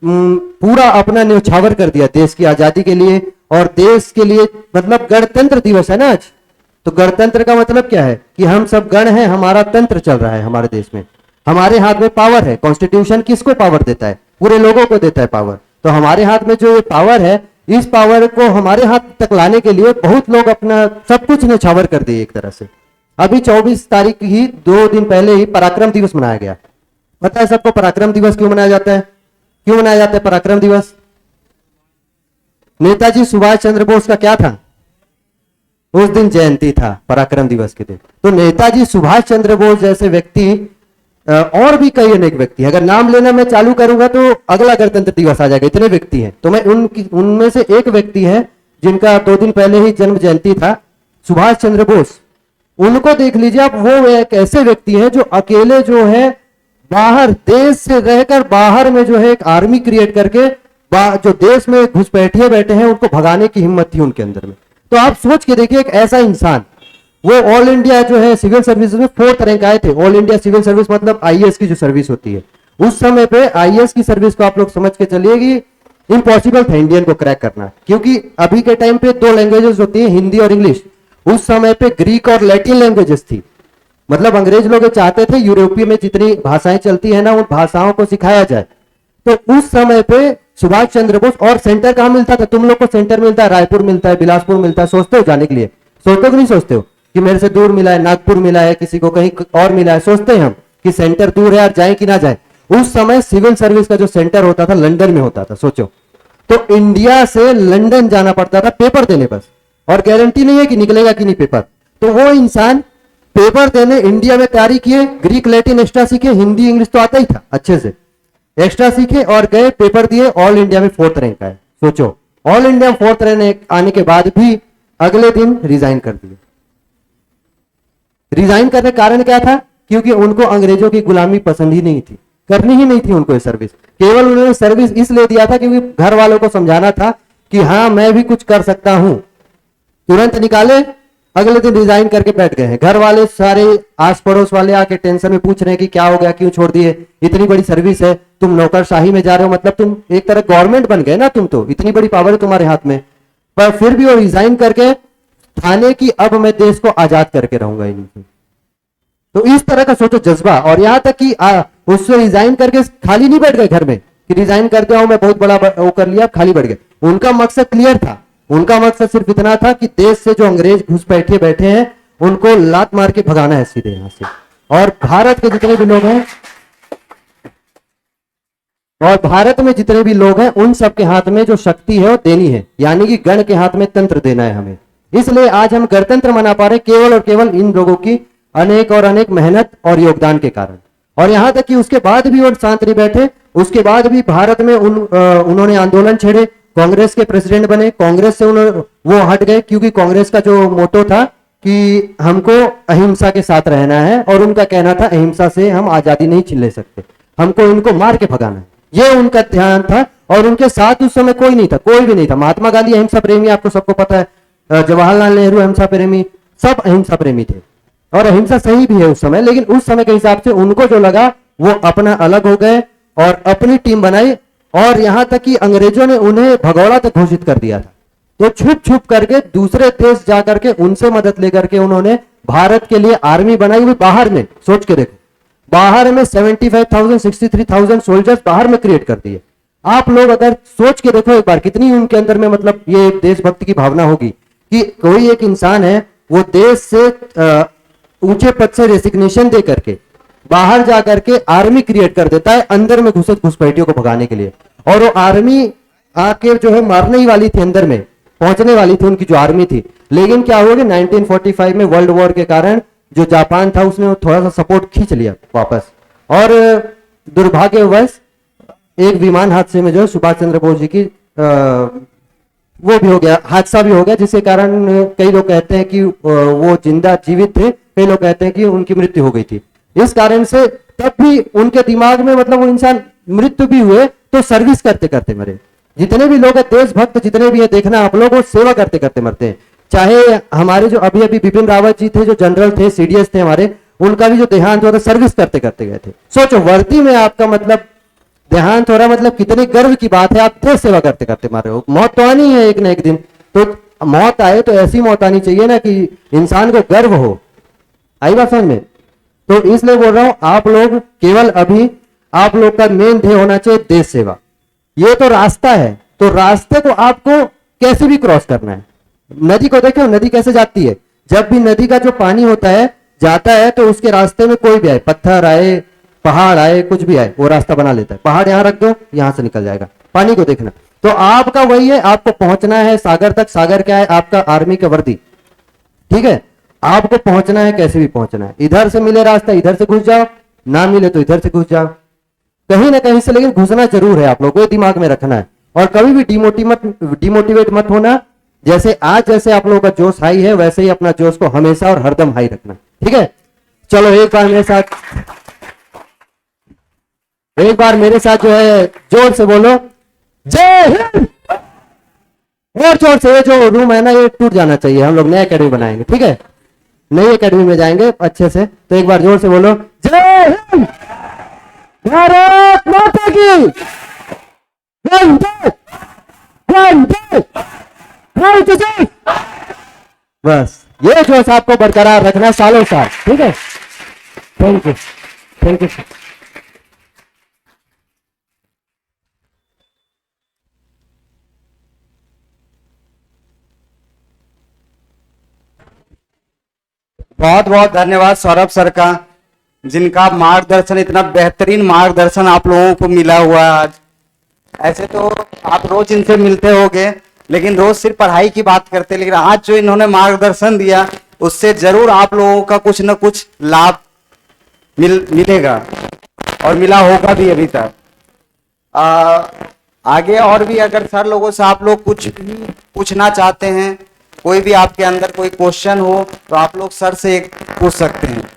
पूरा अपना न्यौछावर कर दिया देश की आजादी के लिए और देश के लिए। मतलब गणतंत्र दिवस है ना आज, तो गणतंत्र का मतलब क्या है कि हम सब गण हैं, हमारा तंत्र चल रहा है हमारे देश में, हमारे हाथ में पावर है। कॉन्स्टिट्यूशन किसको पावर देता है? पूरे लोगों को देता है पावर। तो हमारे हाथ में जो ये पावर है, इस पावर को हमारे हाथ तक लाने के लिए बहुत लोग अपना सब कुछ न्यौछावर कर दिए एक तरह से। अभी 24 तारीख ही 2 दिन पहले ही पराक्रम दिवस मनाया गया। पता है सबको पराक्रम दिवस क्यों मनाया जाता है? क्यों मनाया जाता है पराक्रम दिवस? नेताजी सुभाष चंद्र बोस का क्या था? उस दिन जयंती था, पराक्रम दिवस के दिन। तो नेताजी सुभाष चंद्र बोस जैसे व्यक्ति, और भी कई अनेक व्यक्ति, अगर नाम लेना मैं चालू करूंगा तो अगला गणतंत्र दिवस आ जाएगा, इतने व्यक्ति हैं। तो मैं उनमें से एक व्यक्ति है जिनका 2 दिन पहले ही जन्म जयंती था, सुभाष चंद्र बोस। उनको देख लीजिए आप, वो एक ऐसे व्यक्ति हैं जो अकेले जो है बाहर देश से रहकर बाहर में जो है एक आर्मी क्रिएट करके जो देश में घुसपैठिए बैठे हैं उनको भगाने की हिम्मत थी उनके अंदर में। तो आप सोच के देखिए, एक ऐसा इंसान, वो ऑल इंडिया जो है सिविल सर्विस में 4th रैंक आए थे। ऑल इंडिया सिविल सर्विस मतलब आईएएस की जो सर्विस होती है, उस समय पे आईएएस की सर्विस को आप लोग समझ के चलिए कि इम्पॉसिबल था इंडियन को क्रैक करना, क्योंकि अभी के टाइम पे दो लैंग्वेजेस होती है, हिंदी और इंग्लिश। उस समय पे ग्रीक और लैटिन लैंग्वेजेस थी। मतलब अंग्रेज लोग ये चाहते थे यूरोपीय में जितनी भाषाएं चलती है ना, उन भाषाओं को सिखाया जाए। तो उस समय पे सुभाष चंद्र बोस, और सेंटर कहाँ मिलता था? तुम लोग को सेंटर मिलता है, रायपुर मिलता है, बिलासपुर मिलता है। सोचते हो जाने के लिए? सोचते हो कि नहीं सोचते हो कि मेरे से दूर मिला है, नागपुर मिला है, किसी को कहीं और मिला है? सोचते हैं हम कि सेंटर दूर है, यार जाए कि ना जाए। उस समय सिविल सर्विस का जो सेंटर होता था लंदन में होता था, सोचो। तो इंडिया से लंदन जाना पड़ता था पेपर देने बस, और गारंटी नहीं है कि निकलेगा कि नहीं पेपर। तो वो इंसान पेपर देने इंडिया में तैयारी किए, ग्रीक लैटिन एक्स्ट्रा सीखे, हिंदी इंग्लिश तो आता ही था अच्छे से, एक्स्ट्रा सीखे और गए, पेपर दिए, ऑल इंडिया में 4th रैंक आए। सोचो, ऑल इंडिया में 4th रैंक आने के बाद भी अगले दिन रिजाइन कर दिए। रिजाइन करने का कारण क्या था? क्योंकि उनको अंग्रेजों की गुलामी पसंद ही नहीं थी, करनी ही नहीं थी उनको ये सर्विस। केवल उन्होंने सर्विस इसलिए दिया था क्योंकि घर वालों को समझाना था कि हाँ मैं भी कुछ कर सकता हूं। तुरंत निकाले, अगले दिन रिजाइन करके बैठ गए हैं। घर वाले सारे आस पड़ोस वाले आके टेंशन में पूछ रहे हैं कि क्या हो गया, क्यों छोड़ दिए, इतनी बड़ी सर्विस है, तुम नौकरशाही में जा रहे हो, मतलब तुम एक तरह गवर्नमेंट बन गए ना, तुम तो इतनी बड़ी पावर है तुम्हारे हाथ में। पर फिर भी वो रिजाइन करके थाने की, अब मैं देश को आजाद करके रहूंगा इनसे। तो इस तरह का सोचो जज्बा। और यहां तक कि उससे रिजाइन करके खाली नहीं बैठ गए घर में कि रिजाइन करके आओ, मैं बहुत बड़ा वो कर लिया, खाली बैठ गए। उनका मकसद क्लियर था। उनका मकसद सिर्फ इतना था कि देश से जो अंग्रेज घुस बैठे हैं उनको लात मार के भगाना है सीधे यहां से। और भारत के जितने भी लोग हैं, और भारत में जितने भी लोग हैं, उन सबके हाथ में जो शक्ति है वो देनी है, यानी कि गण के हाथ में तंत्र देना है हमें। इसलिए आज हम गणतंत्र मना पा रहे केवल और केवल इन लोगों की अनेक और अनेक मेहनत और योगदान के कारण। और यहां तक कि उसके बाद भी वो शांत नहीं बैठे, उसके बाद भी भारत में उन्होंने आंदोलन छेड़े, कांग्रेस के प्रेसिडेंट बने। कांग्रेस से वो हट गए क्योंकि कांग्रेस का जो मोटो था कि हमको अहिंसा के साथ रहना है, और उनका कहना था अहिंसा से हम आजादी नहीं छीन ले सकते, हमको इनको मार के भगाना है, ये उनका ध्यान था। और उनके साथ उस समय कोई नहीं था, कोई भी नहीं था। महात्मा गांधी अहिंसा प्रेमी, आपको सबको पता है, जवाहरलाल नेहरू अहिंसा प्रेमी, सब अहिंसा प्रेमी थे, और अहिंसा सही भी है उस समय। लेकिन उस समय के हिसाब से उनको जो लगा वो अपना अलग हो गए और अपनी टीम बनाई, और यहां तक कि अंग्रेजों ने उन्हें भगौड़ा तक घोषित कर दिया था। तो छुप छुप करके दूसरे देश जाकर के उनसे मदद लेकर के उन्होंने भारत के लिए आर्मी बनाई हुई बाहर में। सोच के देखो, बाहर में 75,000 63,000 सोल्जर्स बाहर में क्रिएट कर दिए। आप लोग अगर सोच के देखो एक बार, कितनी उनके अंदर में मतलब ये देशभक्ति की भावना होगी कि कोई एक इंसान है, वो देश से ऊंचे पद से रेसिग्नेशन दे करके बाहर जाकर के आर्मी क्रिएट कर देता है अंदर में घुसपैठियों को भगाने के लिए। और वो आर्मी आके जो है मारने ही वाली थी, अंदर में पहुंचने वाली थी उनकी जो आर्मी थी। लेकिन क्या हुआ कि 1945 में वर्ल्ड वॉर के कारण जो जापान था उसने थोड़ा सा सपोर्ट खींच लिया वापस, और दुर्भाग्यवश एक विमान हादसे में जो सुभाष चंद्र बोस जी की वो भी हो गया, हादसा भी हो गया, जिसके कारण कई लोग कहते हैं कि वो जिंदा जीवित थे, कई लोग कहते हैं कि उनकी मृत्यु हो गई थी। इस कारण से तब भी उनके दिमाग में मतलब वो इंसान मृत्यु भी हुए तो सर्विस करते करते मरे। जितने भी लोग हैं देशभक्त जितने भी है, देखना आप लोग, वो सेवा करते करते मरते हैं। चाहे हमारे जो अभी अभी बिपिन रावत जी थे, जो जनरल थे, सीडीएस थे हमारे, उनका भी जो देहांत हुआ था सर्विस करते करते गए थे। सोचो वर्दी में आपका मतलब देहांत हो रहा, मतलब कितनी गर्व की बात है, आप देश सेवा करते करते मर रहे हो। मौत तो आनी है एक ना एक दिन, तो मौत आए तो ऐसी मौत आनी चाहिए ना कि इंसान को गर्व हो। आई बात समझ में? तो इसलिए बोल रहा हूं, आप लोग केवल अभी आप लोग का मेन ध्येय होना चाहिए देश सेवा। ये तो रास्ता है, तो रास्ते को आपको कैसे भी क्रॉस करना है। नदी को देखो, नदी कैसे जाती है, जब भी नदी का जो पानी होता है जाता है तो उसके रास्ते में कोई भी आए, पत्थर आए, पहाड़ आए, कुछ भी आए, वो रास्ता बना लेता है। पहाड़ यहां रख दो, यहां से निकल जाएगा। पानी को देखना, तो आपका वही है, आपको पहुंचना है सागर तक। सागर क्या है? आपका आर्मी का वर्दी, ठीक है। आपको पहुंचना है, कैसे भी पहुंचना है। इधर से मिले रास्ता इधर से घुस जाओ, ना मिले तो इधर से घुस जाओ, कहीं ना कहीं से, लेकिन घुसना जरूर है। आप लोग को दिमाग में रखना है, और कभी भी डिमोटिवेट मत होना। जैसे आज जैसे आप लोगों का जोश हाई है, वैसे ही अपना जोश को हमेशा और हरदम हाई रखना, ठीक है। चलो एक बार मेरे साथ जो है जोर से बोलो जय हिंद। और जोर से, ये जो रूम है ना ये टूट जाना चाहिए। हम लोग नया एकेडमी बनाएंगे, ठीक है, नई एकेडमी में जाएंगे अच्छे से। तो एक बार जोर से बोलो जय हिंद, भारत माता की जय। 1 2 हाउ टीचर्स। बस ये जोश आपको बरकरार रखना है सालों साल, ठीक है। Thank you, thank you. बहुत बहुत धन्यवाद सौरभ सर का, जिनका मार्गदर्शन, इतना बेहतरीन मार्गदर्शन आप लोगों को मिला हुआ है आज। ऐसे तो आप रोज इनसे मिलते होगे, लेकिन रोज सिर्फ पढ़ाई की बात करते, लेकिन आज जो इन्होंने मार्गदर्शन दिया उससे जरूर आप लोगों का कुछ न कुछ लाभ मिलेगा और मिला होगा भी अभी तक। आगे और भी अगर सर लोगों से आप लोग कुछ भी पूछना चाहते हैं, कोई भी आपके अंदर कोई क्वेश्चन हो तो आप लोग सर से एक पूछ सकते हैं।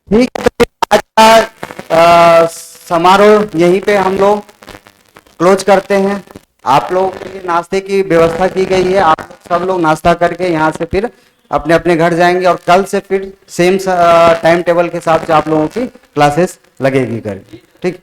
ठीक है, तो आज का समारोह यहीं पे हम लोग क्लोज करते हैं। आप लोगों के लिए नाश्ते की व्यवस्था की गई है, आप सब लोग नाश्ता करके यहाँ से फिर अपने अपने घर जाएंगे और कल से फिर सेम टाइम टेबल के हिसाब से आप लोगों की क्लासेस लगेगी घर, ठीक।